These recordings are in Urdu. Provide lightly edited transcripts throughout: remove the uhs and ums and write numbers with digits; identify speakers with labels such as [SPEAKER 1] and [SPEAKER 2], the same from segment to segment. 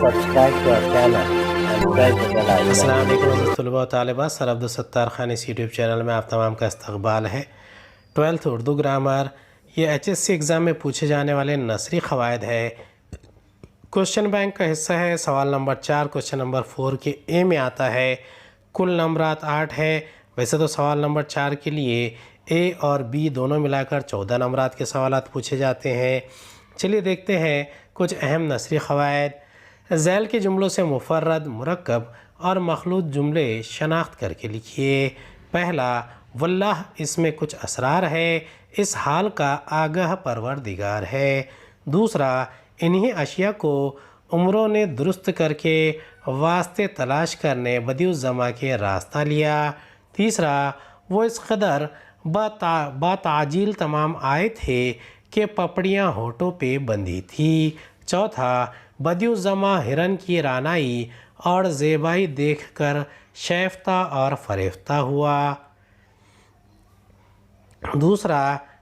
[SPEAKER 1] subscribe to our channel and press the bell icon.
[SPEAKER 2] السلام علیکم عزیز طلباء و طالبات، سر عبدالستار خان اس یوٹیوب چینل میں آپ تمام کا استقبال ہے۔ 12th اردو گرامر، یہ HSC ایگزام میں پوچھے جانے والے نثری قواعد ہے۔ کوشچن بینک کا حصہ ہے۔ سوال نمبر 4 کوشچن نمبر 4 کے اے میں آتا ہے۔ کل نمبرات 8 ہے۔ ویسے تو سوال نمبر 4 کے لیے اے اور بی دونوں ملا کر 14 نمبرات کے سوالات پوچھے جاتے ہیں۔ چلیے دیکھتے ہیں کچھ اہم نثری قواعد۔ ذیل کے جملوں سے مفرد، مرکب اور مخلوط جملے شناخت کر کے لکھیے۔ پہلا، واللہ اس میں کچھ اسرار ہے، اس حال کا آگاہ پروردگار ہے۔ دوسرا، انہی اشیاء کو عمروں نے درست کر کے واسطے تلاش کرنے بدیع الزماں کے راستہ لیا۔ تیسرا، وہ اس قدر باتعجیل تمام آئے تھے کہ پپڑیاں ہونٹوں پہ بندھی تھی۔ چوتھا، بدیع الزماں ہرن کی رعنائی اور زیبائی دیکھ کر شیفتہ اور فریفتہ ہوا۔ دوسرا،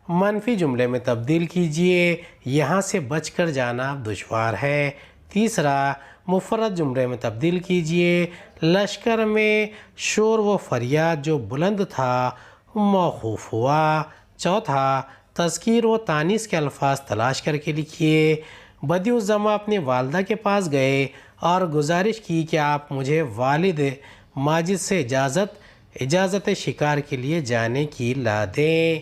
[SPEAKER 2] منفی جملے میں تبدیل کیجئے، یہاں سے بچ کر جانا دشوار ہے۔ تیسرا، مفرد جملے میں تبدیل کیجئے، لشکر میں شور و فریاد جو بلند تھا موقوف ہوا۔ چوتھا، تذکیر و تانیث کے الفاظ تلاش کر کے لکھیے۔ بدیع الزماں اپنی والدہ کے پاس گئے اور گزارش کی کہ آپ مجھے والد ماجد سے اجازت شکار کے لیے جانے کی لا دیں۔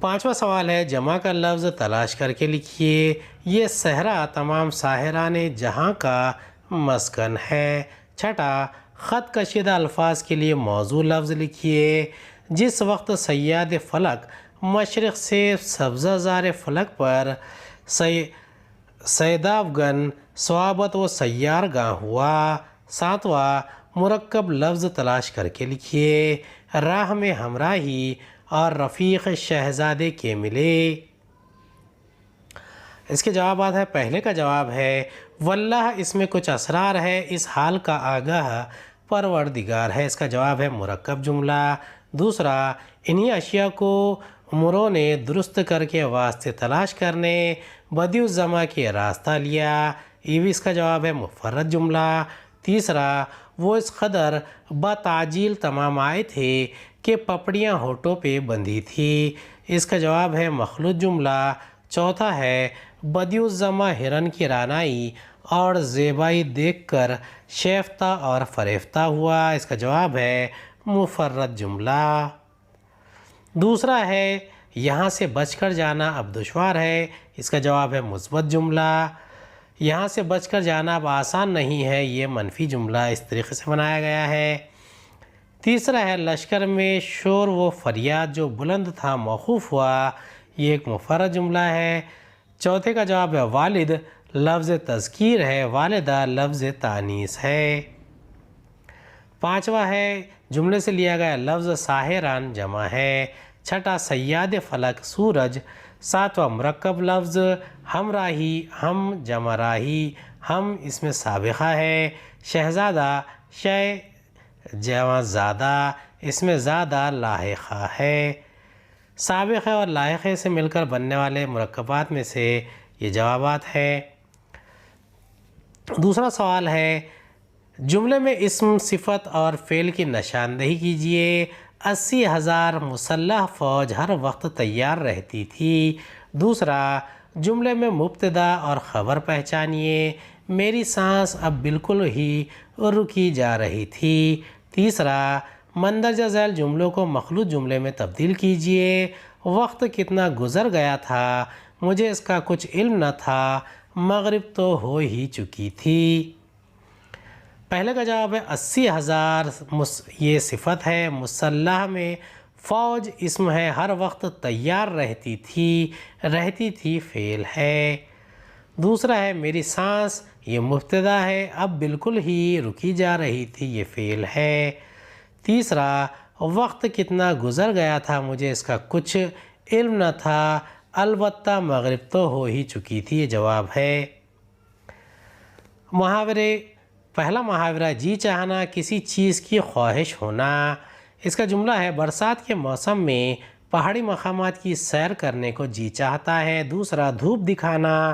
[SPEAKER 2] پانچواں سوال ہے، جمع کا لفظ تلاش کر کے لکھیے۔ یہ صحرا تمام ساحران جہاں کا مسکن ہے۔ چھٹا، خط کشیدہ الفاظ کے لیے موضوع لفظ لکھیے۔ جس وقت صیاد فلک مشرق سے سبزہ زار فلک پر صیدافگن صوابت و سیار گاہ ہوا۔ ساتواں، مرکب لفظ تلاش کر کے لکھیے۔ راہ میں ہمراہی اور رفیق شہزادے کے ملے۔ اس کے جوابات ہے۔ پہلے کا جواب ہے واللہ اس میں کچھ اسرار ہے، اس حال کا آگاہ پروردگار ہے۔ اس کا جواب ہے مرکب جملہ۔ دوسرا، انہی اشیاء کو عمروں نے درست کر کے واسطے تلاش کرنے بدیع الزماں کے راستہ لیا، یہ بھی اس کا جواب ہے مفرد جملہ۔ تیسرا، وہ اس قدر باتعجیل تمام آئے تھے کہ پپڑیاں ہونٹوں پہ بندھی تھی، اس کا جواب ہے مخلوط جملہ۔ چوتھا ہے، بدیع الزماں ہرن کی رعنائی اور زیبائی دیکھ کر شیفتہ اور فریفتہ ہوا، اس کا جواب ہے مفرد جملہ۔ دوسرا ہے، یہاں سے بچ کر جانا اب دشوار ہے، اس کا جواب ہے مثبت جملہ۔ یہاں سے بچ کر جانا اب آسان نہیں ہے، یہ منفی جملہ اس طریقے سے بنایا گیا ہے۔ تیسرا ہے، لشکر میں شور و فریاد جو بلند تھا موقوف ہوا، یہ ایک مفرد جملہ ہے۔ چوتھے کا جواب ہے والد لفظ تذکیر ہے، والدہ لفظ تانیث ہے۔ پانچواں ہے، جملے سے لیا گیا لفظ ساحران جمع ہے۔ چھٹا، صیاد فلک سورج۔ ساتواں، مرکب لفظ ہمراہی، ہم جمع راہی، ہم اس میں سابقہ ہے۔ شہزادہ شے جمع زادہ، اس میں زادہ لاحقہ ہے۔ سابقہ اور لاحقہ سے مل کر بننے والے مرکبات میں سے یہ جوابات ہیں۔ دوسرا سوال ہے، جملے میں اسم، صفت اور فعل کی نشاندہی کیجئے۔ 80,000 مسلح فوج ہر وقت تیار رہتی تھی۔ دوسرا، جملے میں مبتدا اور خبر پہچانیے۔ میری سانس اب بالکل ہی رکی جا رہی تھی۔ تیسرا، مندرجہ ذیل جملوں کو مخلوط جملے میں تبدیل کیجئے۔ وقت کتنا گزر گیا تھا، مجھے اس کا کچھ علم نہ تھا، مغرب تو ہو ہی چکی تھی۔ پہلے کا جواب ہے 80,000، یہ صفت ہے۔ مسلح میں فوج اسم ہے، ہر وقت تیار رہتی تھی فعل ہے۔ دوسرا ہے میری سانس، یہ مبتدا ہے، اب بالکل ہی رکی جا رہی تھی، یہ فعل ہے۔ تیسرا، وقت کتنا گزر گیا تھا، مجھے اس کا کچھ علم نہ تھا، البتہ مغرب تو ہو ہی چکی تھی، یہ جواب ہے۔ محاورے، پہلا محاورہ جی چاہنا، کسی چیز کی خواہش ہونا۔ اس کا جملہ ہے برسات کے موسم میں پہاڑی مقامات کی سیر کرنے کو جی چاہتا ہے۔ دوسرا، دھوپ دکھانا،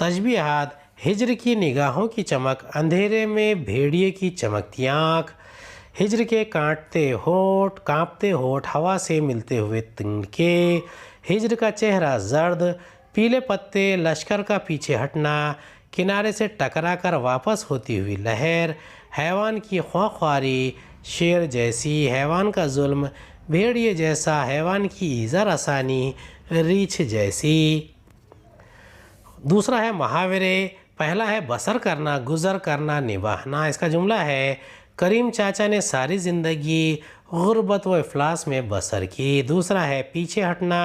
[SPEAKER 2] تشبیہات: ہجر کی نگاہوں کی چمک، اندھیرے میں بھیڑیے کی چمکتی آنکھ، ہجر کے کانپتے ہونٹ ہوا سے ملتے ہوئے تنکے، ہجر کا چہرہ زرد، پیلے پتے، لشکر کا پیچھے ہٹنا، کنارے سے ٹکرا کر واپس ہوتی ہوئی لہر، حیوان کی خواخواری، شیر جیسی، حیوان کا ظلم، بھیڑیے جیسا، حیوان کی ایذا رسانی، ریچھ جیسی۔ دوسرا ہے محاورے۔ پہلا ہے بسر کرنا، گزر کرنا، نبھانا۔ اس کا جملہ ہے: کریم چاچا نے ساری زندگی غربت و افلاس میں بسر کی۔ دوسرا ہے پیچھے ہٹنا،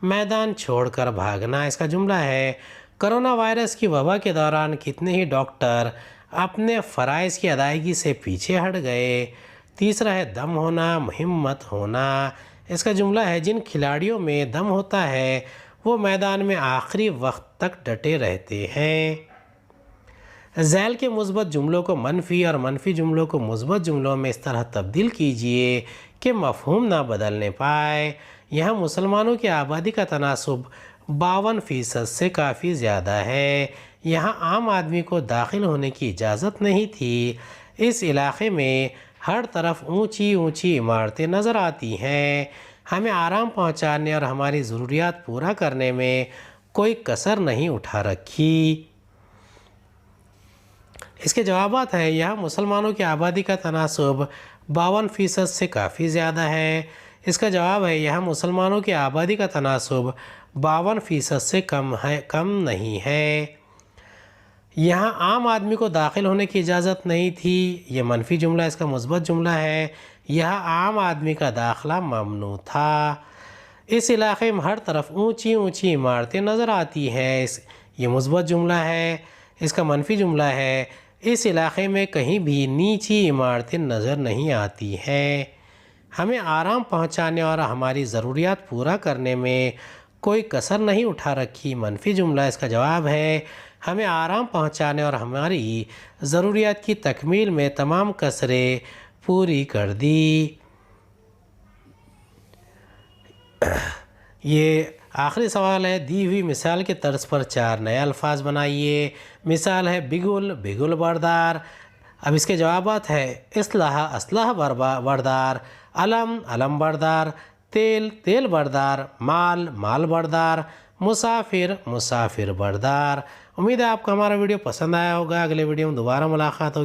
[SPEAKER 2] میدان چھوڑ کر بھاگنا۔ اس کا جملہ ہے: کرونا وائرس کی وبا کے دوران کتنے ہی ڈاکٹر اپنے فرائض کی ادائیگی سے پیچھے ہٹ گئے۔ تیسرا ہے دم ہونا، ہمت ہونا۔ اس کا جملہ ہے: جن کھلاڑیوں میں دم ہوتا ہے وہ میدان میں آخری وقت تک ڈٹے رہتے ہیں۔ ذیل کے مثبت جملوں کو منفی اور منفی جملوں کو مثبت جملوں میں اس طرح تبدیل کیجیے کہ مفہوم نہ بدلنے پائے۔ یہاں مسلمانوں کی آبادی کا تناسب 52% سے کافی زیادہ ہے۔ یہاں عام آدمی کو داخل ہونے کی اجازت نہیں تھی۔ اس علاقے میں ہر طرف اونچی اونچی عمارتیں نظر آتی ہیں۔ ہمیں آرام پہنچانے اور ہماری ضروریات پورا کرنے میں کوئی کسر نہیں اٹھا رکھی۔ اس کے جوابات ہیں: یہاں مسلمانوں کی آبادی کا تناسب 52% سے کافی زیادہ ہے۔ اس کا جواب ہے: یہاں مسلمانوں کی آبادی کا تناسب 52% سے کم نہیں ہے۔ یہاں عام آدمی کو داخل ہونے کی اجازت نہیں تھی، یہ منفی جملہ، اس کا مثبت جملہ ہے: یہاں عام آدمی کا داخلہ ممنوع تھا۔ اس علاقے میں ہر طرف اونچی اونچی عمارتیں نظر آتی ہیں، یہ مثبت جملہ ہے۔ اس کا منفی جملہ ہے: اس علاقے میں کہیں بھی نیچی عمارتیں نظر نہیں آتی ہیں۔ ہمیں آرام پہنچانے اور ہماری ضروریات پورا کرنے میں کوئی کسر نہیں اٹھا رکھی، منفی جملہ، اس کا جواب ہے: ہمیں آرام پہنچانے اور ہماری ضروریات کی تکمیل میں تمام کسریں پوری کر دی۔ یہ آخری سوال ہے: دی ہوئی مثال کے طرز پر 4 نئے الفاظ بنائیے۔ مثال ہے بگل بردار۔ اب اس کے جوابات ہے: اسلحہ بردار، علم بردار، تیل بردار، مال بردار، مسافر بردار۔ امید ہے آپ کو ہمارا ویڈیو پسند آیا ہوگا۔ اگلے ویڈیو میں دوبارہ ملاقات ہوگی۔